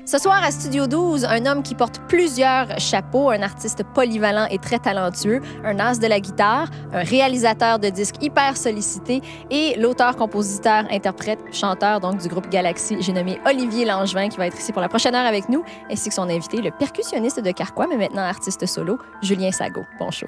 Ce soir, à Studio 12, un homme qui porte plusieurs chapeaux, un artiste polyvalent et très talentueux, un as de la guitare, un réalisateur de disques hyper sollicité et l'auteur, compositeur, interprète, chanteur donc du groupe Galaxy. J'ai nommé Olivier Langevin qui va être ici pour la prochaine heure avec nous, ainsi que son invité, le percussionniste de Carquois, mais maintenant artiste solo, Julien Sago. Bon show.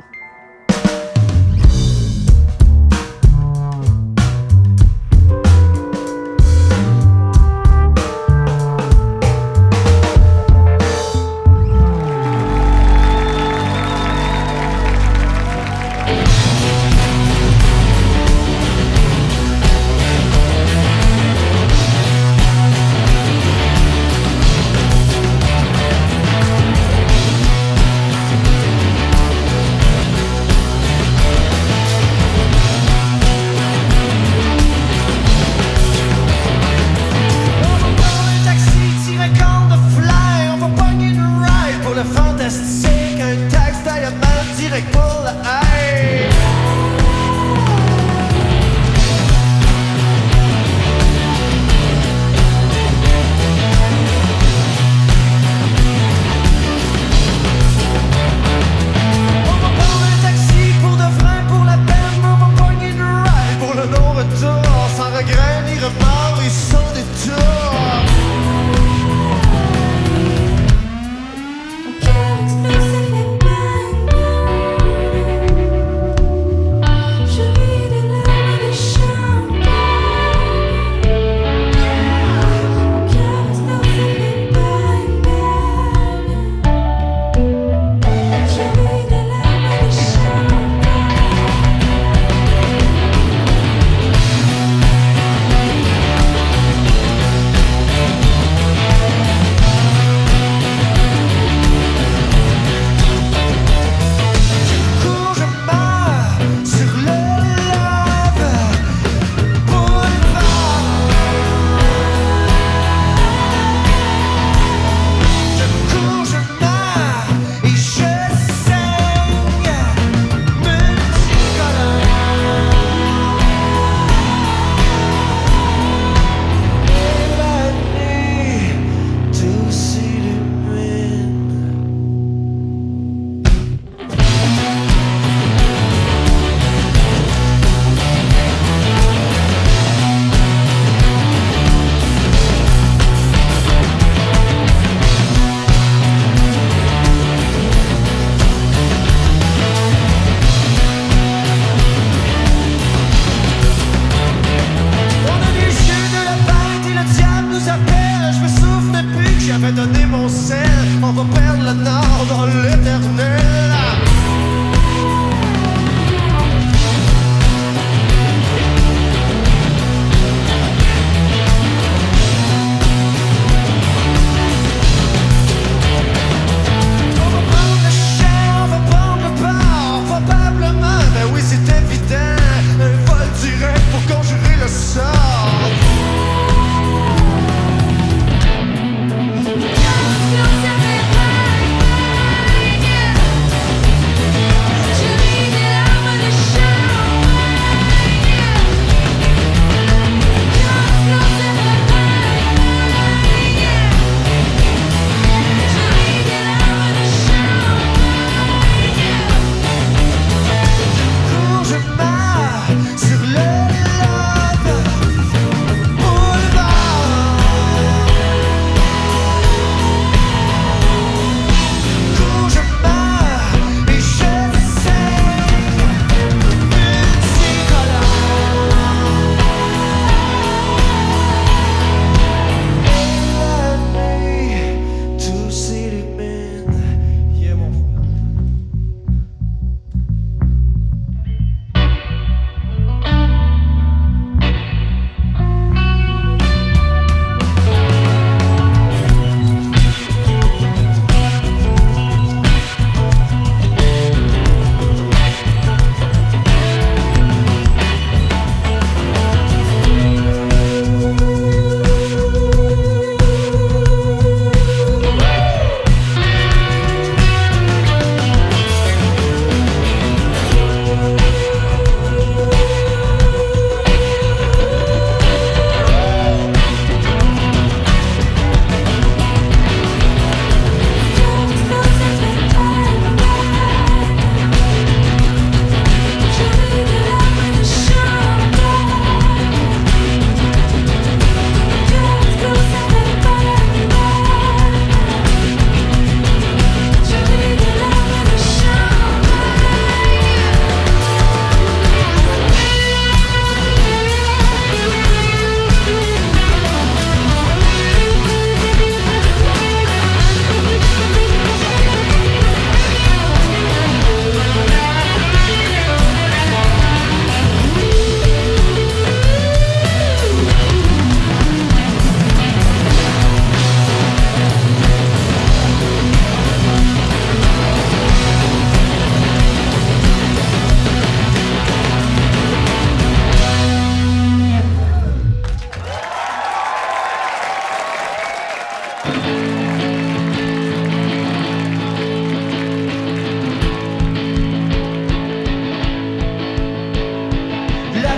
La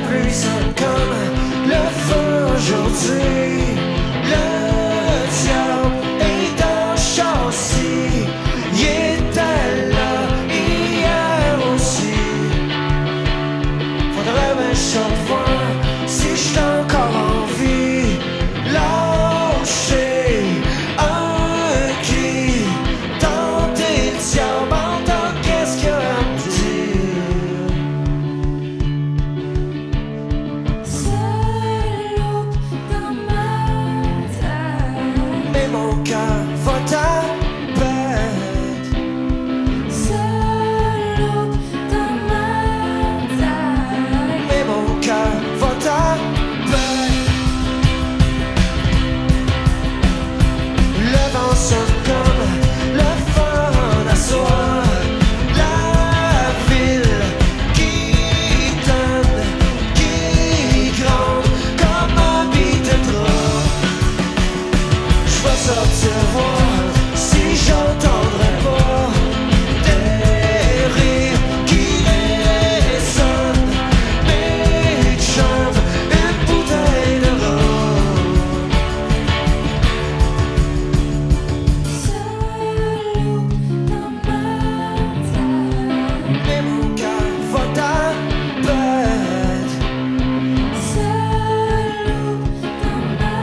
pluie sonne comme le feu aujourd'hui. Le diable est en châssis. Il était là hier aussi. Faudrait bien que je vois si j'suis encore en vie. Lâcher un cri, tenter le diable, entendre qu'est-ce qu'il y a à me dire. Seul dans ma tête, Mais mon cœur va t'abattre. seul dans ma tête, Mais mon cœur va t'abattre. Le vent sonne comme le fun à soir. La ville qui donne, qui gronde comme un bit de drap. J'vais sortir voir si j'entendrais pas des rires qui résonnent. Mes chums, une bouteille de rhum. seul dans ma tête, Mais mon cœur va t'abattre. seul dans ma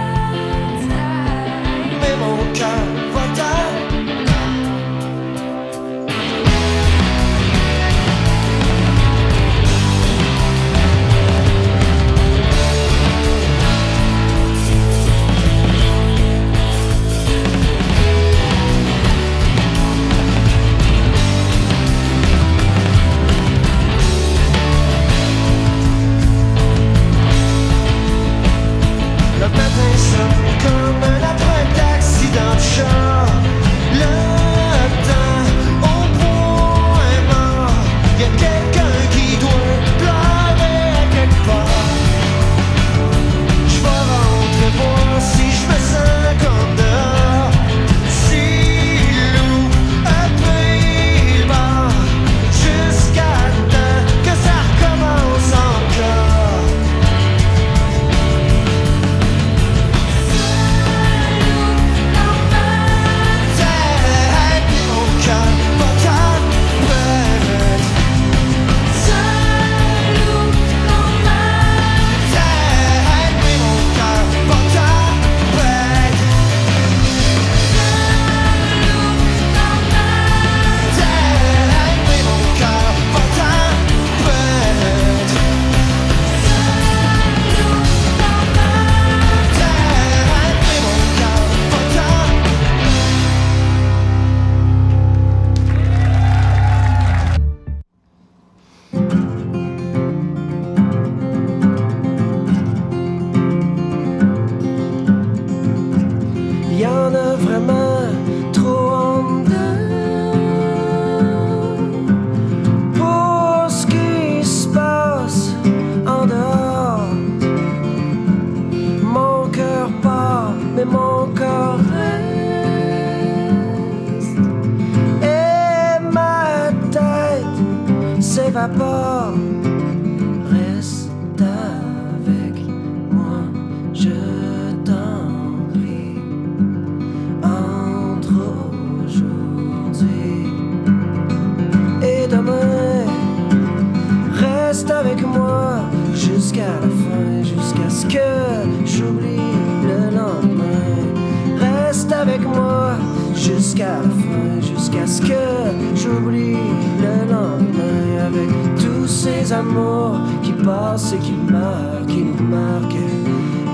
tête, Mais mon cœur va t'abattre. Le matin sonne comme un après-taxi dans le char. Le temps au point est mort. Y'a quelqu'un qui doit pleurer à quelque part. J'vais rentrer voir si j'me sens comme dehors. Si loup a pris le bord, jusqu'à temps que ça recommence encore. Tête, mais mon cœur va t'abattre. seul dans ma Tête, mais mon cœur va t'abattre. Tête, mais mon cœur va t'abattre. Tête, mais mon cœur va t'abattre. Y'en a vraiment trop en dedans pour ce qui se passe en dehors. Mon cœur part, mais mon corps reste. Et ma tête s'évapore. Reste avec moi, je t'en prie. Entre aujourd'hui et demain, reste avec moi jusqu'à la fin, jusqu'à ce que j'oublie le lendemain. Reste avec moi jusqu'à la fin, jusqu'à ce que j'oublie le lendemain. Avec tous ces amours qui passent et qui meurent, qui nous marquent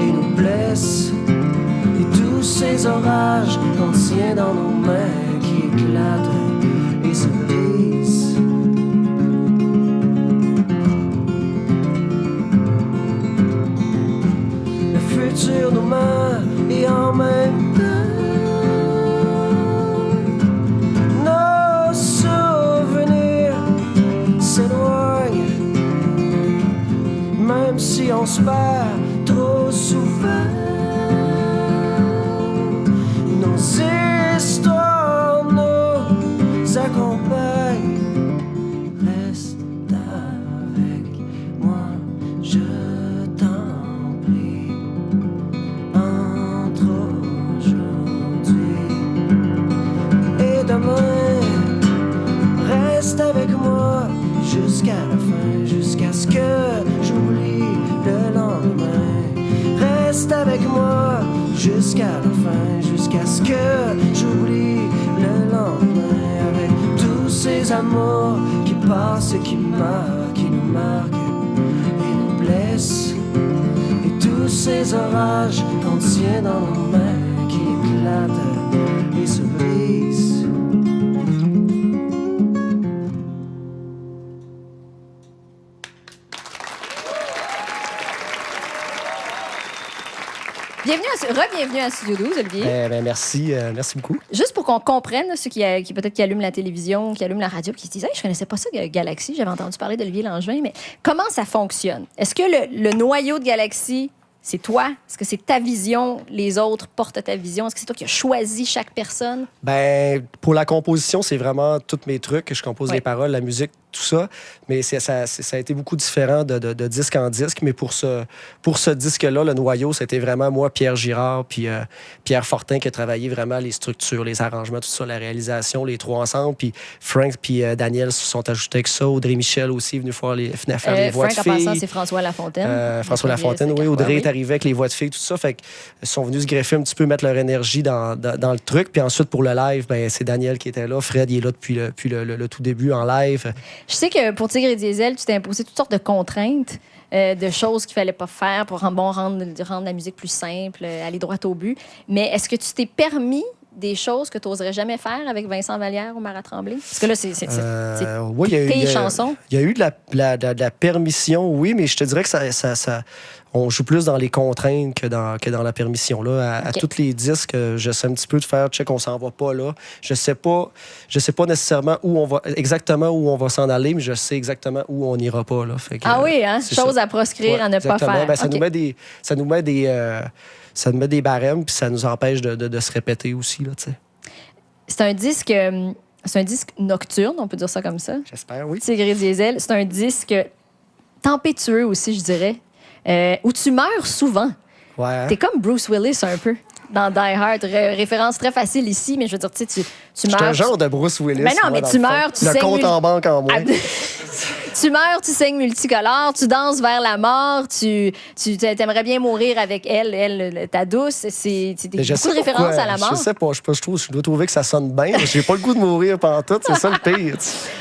et nous blessent. Et tous ces orages qu'on tient dans nos mains qui éclatent et se brisent. Le futur nous meurt et en même temps nos souvenirs s'éloignent. Même si on se perd trop souvent, nos ces amours qui passent et qui nous marquent et nous blessent. Et tous ces orages qu'on tient dans nos mains qui éclatent et se brisent. Re-bienvenue à Studio 12, Olivier. Merci beaucoup. Juste pour qu'on comprenne, ceux qui peut-être qui allument la télévision, qui allument la radio, qui se disent hey, je connaissais pas ça, Galaxy, j'avais entendu parler d'Olivier Langevin, mais comment ça fonctionne? Est-ce que le noyau de Galaxy, c'est toi? Est-ce que c'est ta vision? Les autres portent ta vision? Est-ce que c'est toi qui as choisi chaque personne? Ben, pour la composition, c'est vraiment tous mes trucs. Je compose les paroles, la musique, tout ça. Mais ça a été beaucoup différent de disque en disque. Mais pour ce disque-là, le noyau, c'était vraiment moi, Pierre Girard, puis Pierre Fortin qui a travaillé vraiment les structures, les arrangements, tout ça, la réalisation, les trois ensemble. Puis Frank puis Daniel se sont ajoutés avec ça. Audrey Michel aussi est venu faire les voix de Frank, filles. en passant, c'est François Lafontaine. François Lafontaine, oui. Audrey est arrivé avec les voix de filles, tout ça. Fait qu'ils sont venus se greffer un petit peu, mettre leur énergie dans le truc. Puis ensuite, pour le live, ben, c'est Daniel qui était là. Fred, il est là depuis le tout début en live. Je sais que pour Tigre et Diesel, tu t'es imposé toutes sortes de contraintes, de choses qu'il fallait pas faire pour rendre la musique plus simple, aller droit au but. Mais est-ce que tu t'es permis des choses que tu n'oserais jamais faire avec Vincent Vallière ou Marat Tremblay? Parce que là, c'est oui, tes chansons. Il y a eu de la permission, oui, mais je te dirais que on joue plus dans les contraintes que dans la permission. Là. À tous les disques, j'essaie un petit peu de faire check, on s'en va pas là. Je sais pas nécessairement exactement où on va s'en aller, mais je sais exactement où on n'ira pas. Là. Fait que, oui, hein? Chose ça. À proscrire, à ne pas faire. Ben, ça nous met des barèmes, puis ça nous empêche de se répéter aussi. Là, c'est un disque nocturne, on peut dire ça comme ça. J'espère, oui. Tigre et Diesel, c'est un disque tempétueux aussi, je dirais, où tu meurs souvent. Ouais. Hein? T'es comme Bruce Willis un peu dans Die Hard. Référence très facile ici, mais je veux dire, tu meurs. Je suis un genre de Bruce Willis. Mais non, mais tu meurs, tu saignes. Le compte en banque en moins. Tu meurs, tu saignes multicolore, tu danses vers la mort, tu t'aimerais bien mourir avec elle, ta douce. C'est beaucoup de références à la mort. Je sais pas, je dois trouver que ça sonne bien. J'ai pas le goût de mourir pendant tout, c'est ça le pire.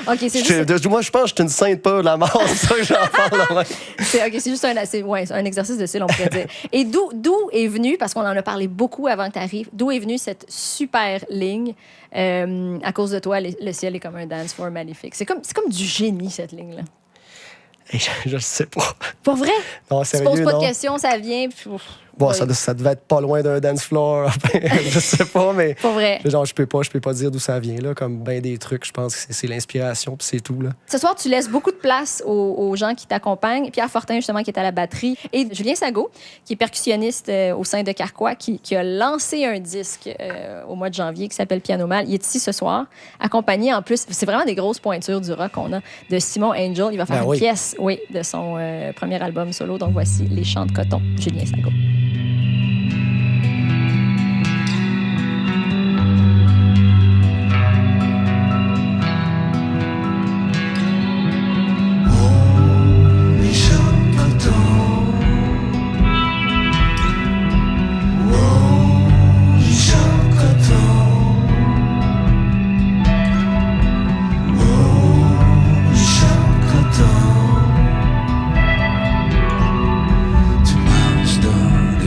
OK, c'est juste... Moi, je pense que je suis une sainte peur de la mort, c'est ça que j'en parle. C'est juste un exercice de style, on pourrait dire. Et d'où est venu, parce qu'on en a parlé beaucoup avant que tu arrives, d'où est venue cette super ligne à cause de toi, le ciel est comme un dance floor maléfique. C'est comme du génie, cette ligne-là. Je ne sais pas. Pour vrai? Non, sérieux, tu poses pas de questions, ça vient. Puis, bon, ça devait être pas loin d'un dance floor. Je sais pas, mais. Pour vrai. Genre, je peux pas dire d'où ça vient, là. Comme bien des trucs, je pense que c'est l'inspiration, puis c'est tout, là. Ce soir, tu laisses beaucoup de place aux gens qui t'accompagnent. Pierre Fortin, justement, qui est à la batterie. Et Julien Sago, qui est percussionniste au sein de Carquois, qui a lancé un disque au mois de janvier qui s'appelle Piano Mal. Il est ici ce soir, accompagné en plus. C'est vraiment des grosses pointures du rock qu'on a de Simon Angel. Il va faire une pièce, de son premier album solo. Donc, voici Les Chants de coton, Julien Sago. Tu marches dans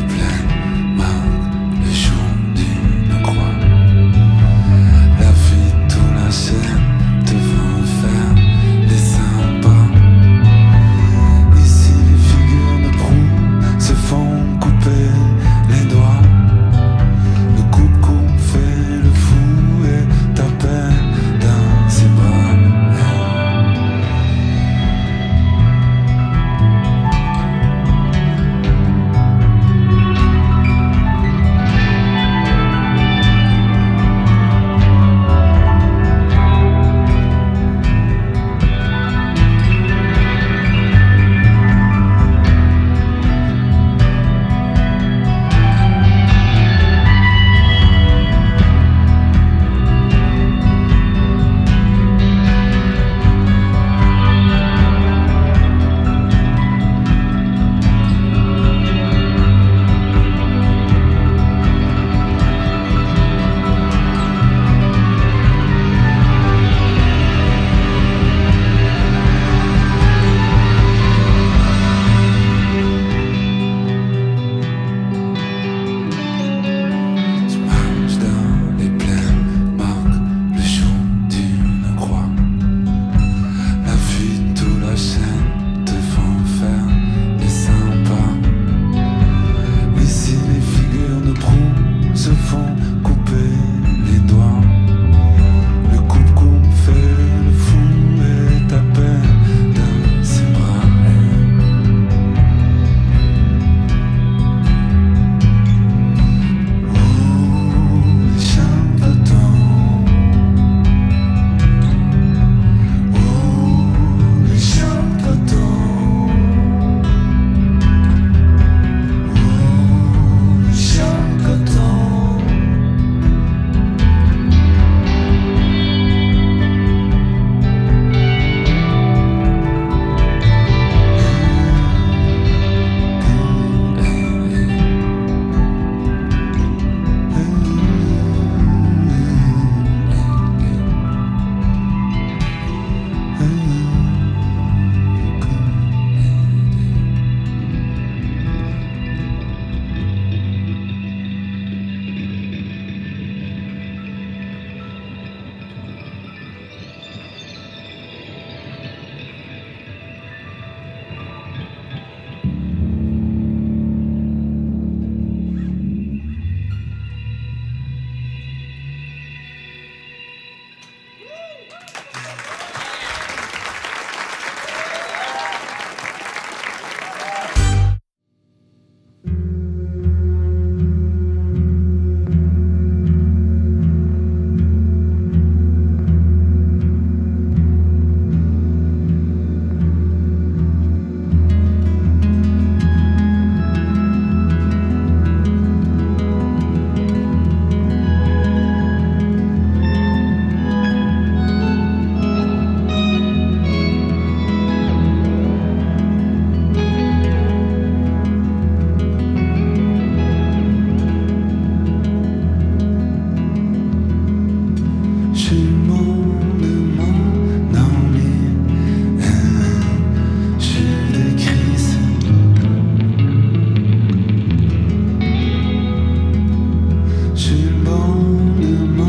profondément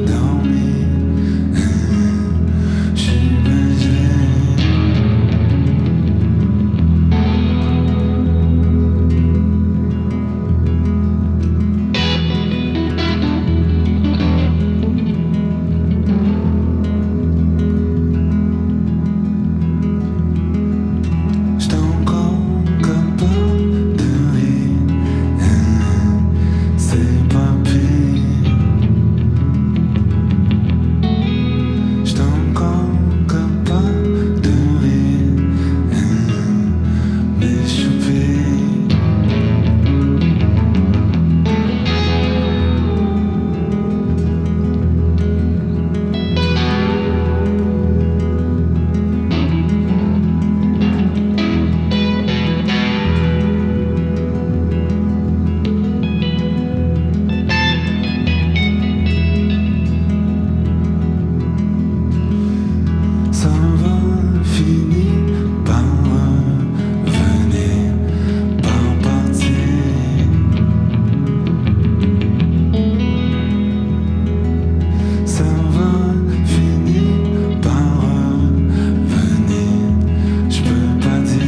dormi. Je suis baisé. J'étais encore capable de rire. C'est pas pire. J'étais encore capable de rire. M'échapper. Ça va finir par revenir, par partir. Ça va finir par revenir, je peux pas dire.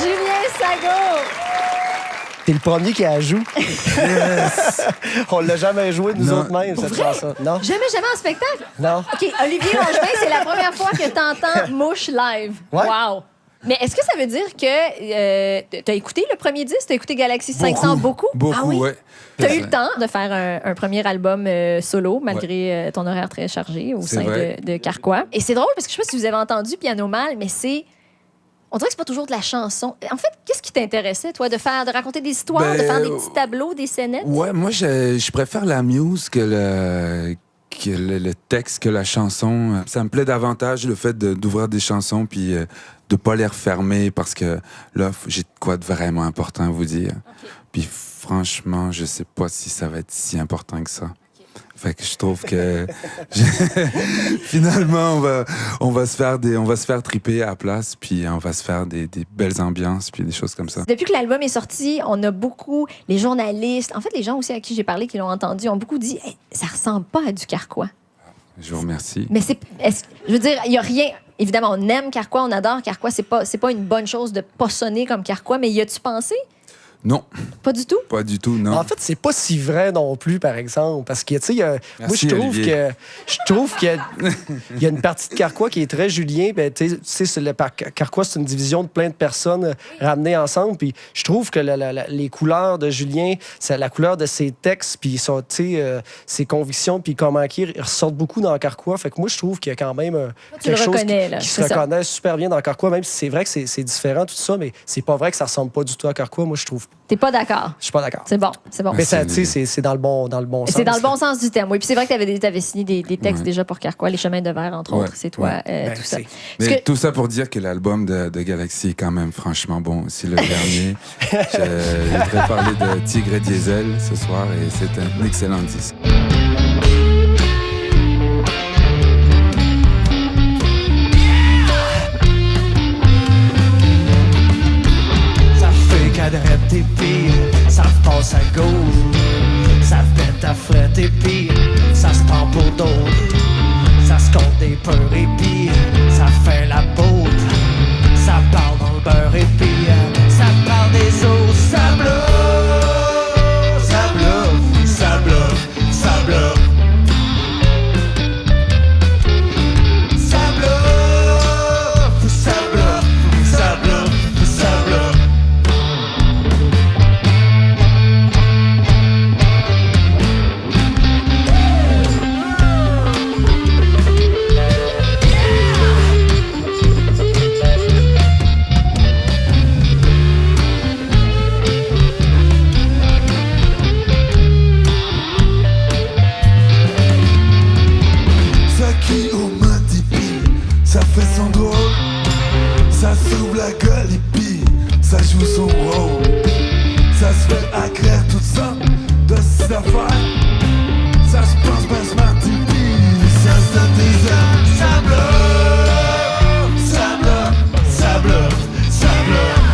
Julien Sago! T'es le premier qui la joue. On l'a jamais joué, nous Non. autres mêmes, cette chanson. Non? Jamais en spectacle? Non? OK, Olivier Langevin, c'est la première fois que t'entends Mouche live. Ouais. Wow! Mais est-ce que ça veut dire que t'as écouté le premier disque? T'as écouté Galaxy 500 beaucoup? Beaucoup, Ah oui? ouais. T'as eu le temps de faire un premier album solo, malgré ton horaire très chargé au C'est sein vrai. de Carquois. Et c'est drôle parce que je sais pas si vous avez entendu Piano Mal, mais c'est... On dirait que c'est pas toujours de la chanson. En fait, qu'est-ce qui t'intéressait, toi, de raconter des histoires, de faire des petits tableaux, des scénettes? Ouais, moi, je préfère la muse que le texte, que la chanson. Ça me plaît davantage le fait d'ouvrir des chansons puis de pas les refermer parce que là, j'ai de quoi de vraiment important à vous dire. Puis franchement, je sais pas si ça va être si important que ça. Fait que je trouve que finalement on va se faire triper à la place puis on va se faire des belles ambiances puis des choses comme ça. Depuis que l'album est sorti, on a beaucoup, les journalistes, en fait les gens aussi à qui j'ai parlé qui l'ont entendu, ont beaucoup dit hey, ça ressemble pas à du Carquois. Je vous remercie. Mais je veux dire, il y a rien. Évidemment, on aime Carquois, on adore Carquois. C'est pas une bonne chose de pas sonner comme Carquois, mais y a-tu pensé? Non, Pas du tout? pas du tout, non. En fait, c'est pas si vrai non plus, par exemple, parce que, tu sais, moi, Merci, je Olivier. trouve qu'il y a une partie de Carquois qui est très julien. Ben, tu sais, Carquois, c'est une division de plein de personnes ramenées ensemble. Puis je trouve que les couleurs de Julien, c'est la couleur de ses textes, puis ses convictions, puis comment ils ressortent beaucoup dans Carquois. Fait que moi, je trouve qu'il y a quand même Tu quelque le chose reconnais, là, qui c'est se ça. reconnaît super bien dans Carquois, même si c'est vrai que c'est différent, tout ça, mais c'est pas vrai que ça ressemble pas du tout à Carquois. Moi, je trouve. T'es pas d'accord? Je suis pas d'accord. C'est bon, c'est bon. Mais ça, Merci, tu sais, c'est dans le bon sens. C'est dans le bon sens du terme, oui. Puis c'est vrai que tu avais signé des textes déjà pour Carquois, Les Chemins de Verre, entre Ouais, autres. C'est toi, Ben, tout ça. c'est- Parce Mais que- tout ça pour dire que l'album de Galaxy est quand même franchement bon. C'est le dernier. Je voudrais parler de Tigre et Diesel ce soir et c'est un excellent disque. Ça fait cadrette tes pires, ça passe à gauche. Ça pète à fret et pire, ça se prend pour d'autres. Ça se compte des peurs et pire, ça fait la botte. Ça parle dans le beurre et pire, ça parle des autres. Ça bluffe, ça bluffe, ça bluffe, ça bluffe. Ça bluffe, ça bluffe, ça bluffe, ça bluffe. Ça qui au main tipi, ça fait son drôle. Ça s'ouvre la gueule et puis ça joue son rôle. Ça se fait agréer tout ça de ses affaires. Ça se pense pas smart tipi, ça se donne des ailes. Ça bluffe, ça bluffe, ça bluffe, ça bluffe.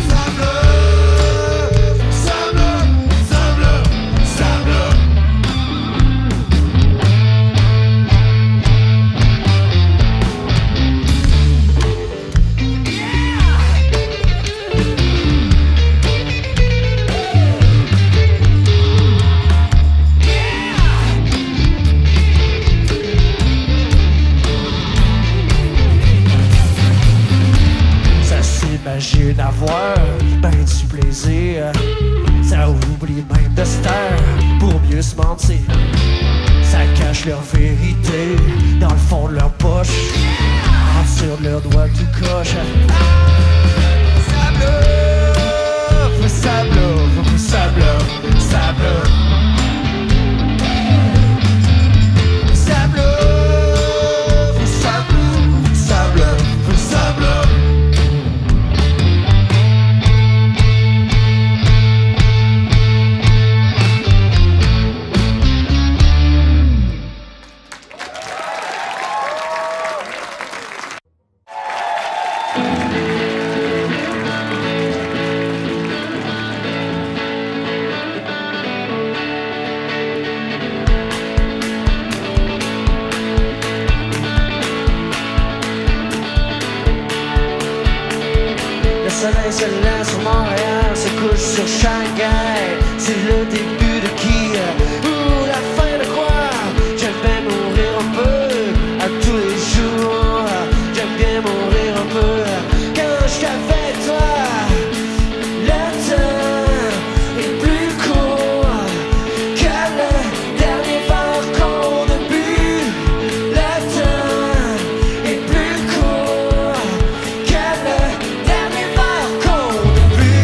Ça bluffe, ça bluffe, ça bluffe, ça bluffe. Ça s'imagine avoir ben du plaisir. Ça oublie même de se taire pour mieux se mentir. Ça cache leur vérité dans le fond de leur poche. En dessous de leurs doigts tout croche. Ça bluffe, ça bluffe, ça bluffe, ça bluffe. Ça bluffe, ça bluffe, ça bluffe, ça bluffe. Le soleil se lève sur Montréal, se couche sur Shanghai. C'est le début de qui ou la fin de quoi? J'aime bien mourir un peu à tous les jours. J'aime bien mourir un peu quand je suis avec toi. Le temps est plus court que le dernier verre qu'on a bu. Le temps est plus court que le dernier verre qu'on a bu.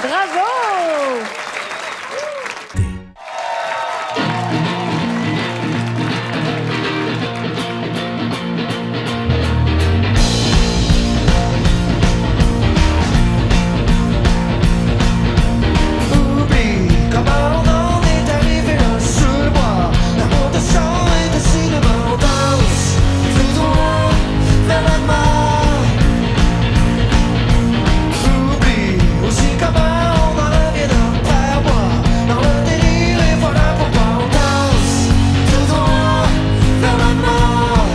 Bravo! Oublie comment on est arrivé là sous le bois. L'amour de sang et de cinéma, on danse tout droit vers la mort. Oublie aussi comment on en revient d'après moi. Dans le délire et voilà pourquoi on danse tout droit vers la mort.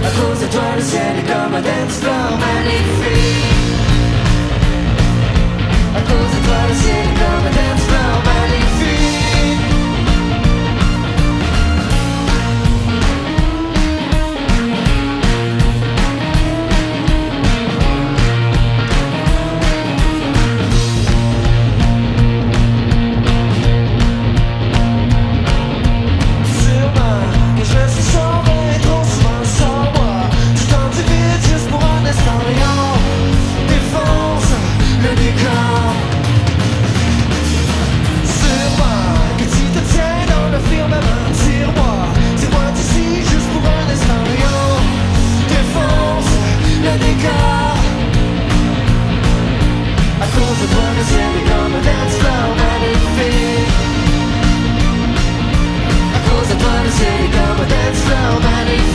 À cause de toi le ciel est comme un dance floor magnifique. À cause de toi le ciel est comme un dance floor magnifique. Sûrement que je suis sombre et trop souvent sans moi. Du temps du vide juste pour un instant et on défonce le décor. Sûrement que tu te tiens dans le firmament. Tire-moi d'ici juste pour un instant et on défonce le décor. À cause de toi le ciel est comme un dance floor magnifique. À cause de toi le ciel est comme un dance floor magnifique.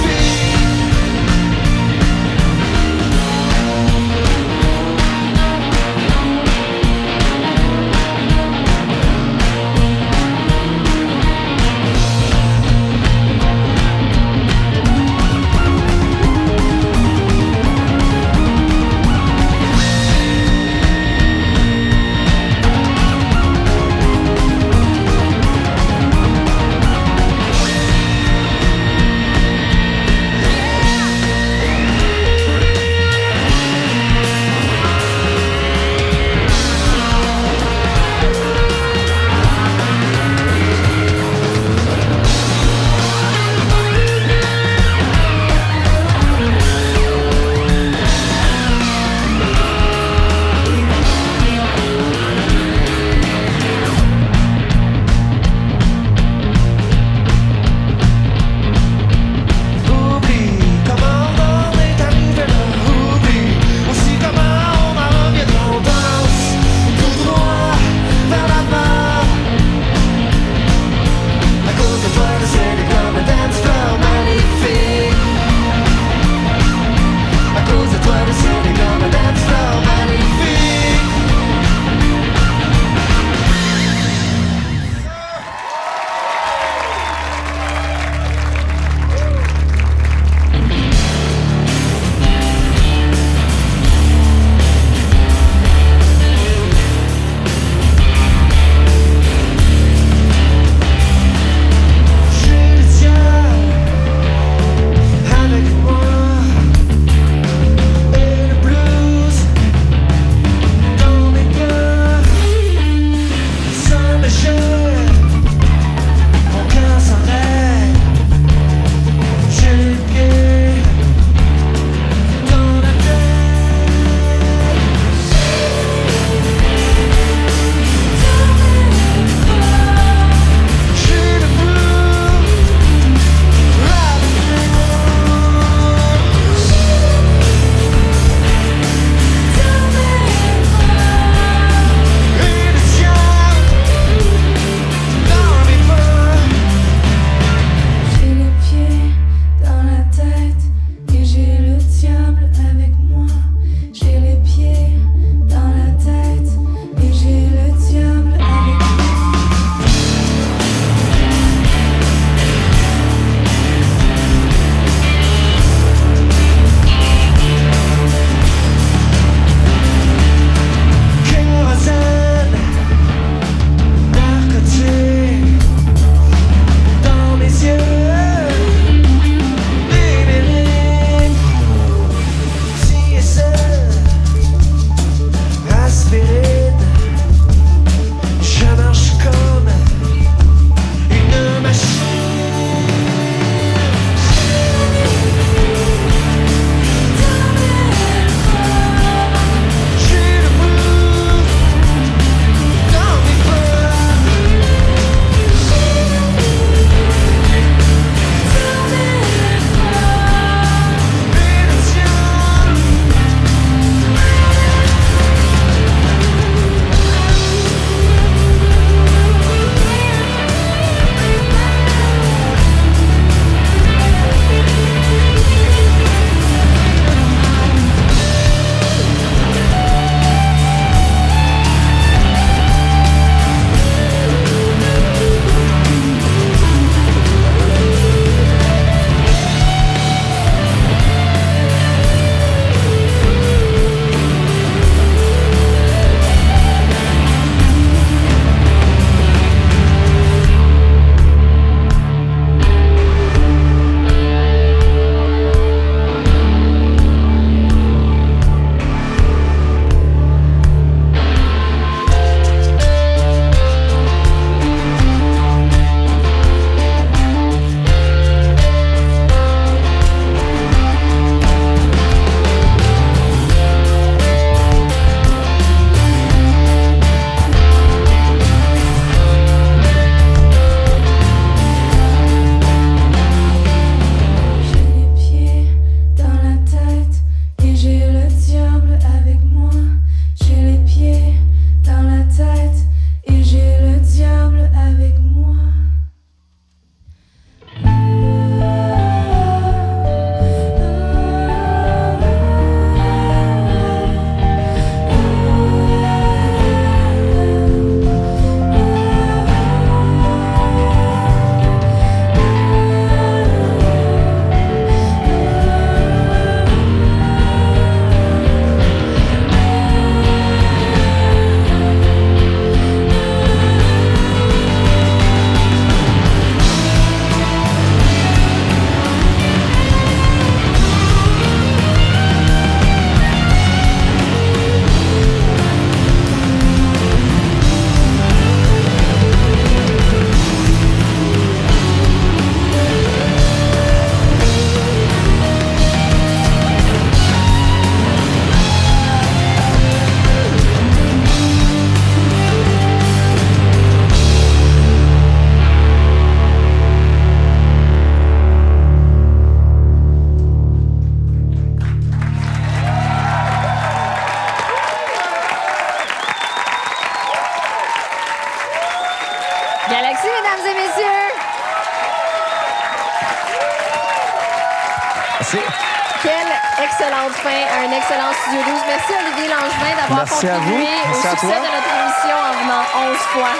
fin à un excellent Studio 12. Merci Olivier Langevin d'avoir Merci à vous. contribué au Merci à succès toi. de notre émission en venant 11 fois.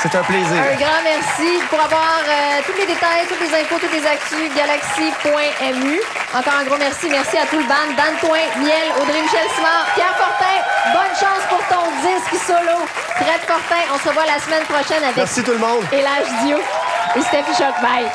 C'est un plaisir. Un grand merci. Pour avoir tous les détails, toutes les infos, toutes les actus, galaxy.mu. Encore un gros merci. Merci à tout le band. Dan Toin, Miel, Audrey-Michel Simard, Pierre Fortin. Bonne chance pour ton disque solo. Fred Fortin, on se revoit la semaine prochaine avec Merci tout le monde. Élage Dio et Steffi Choc. Bye.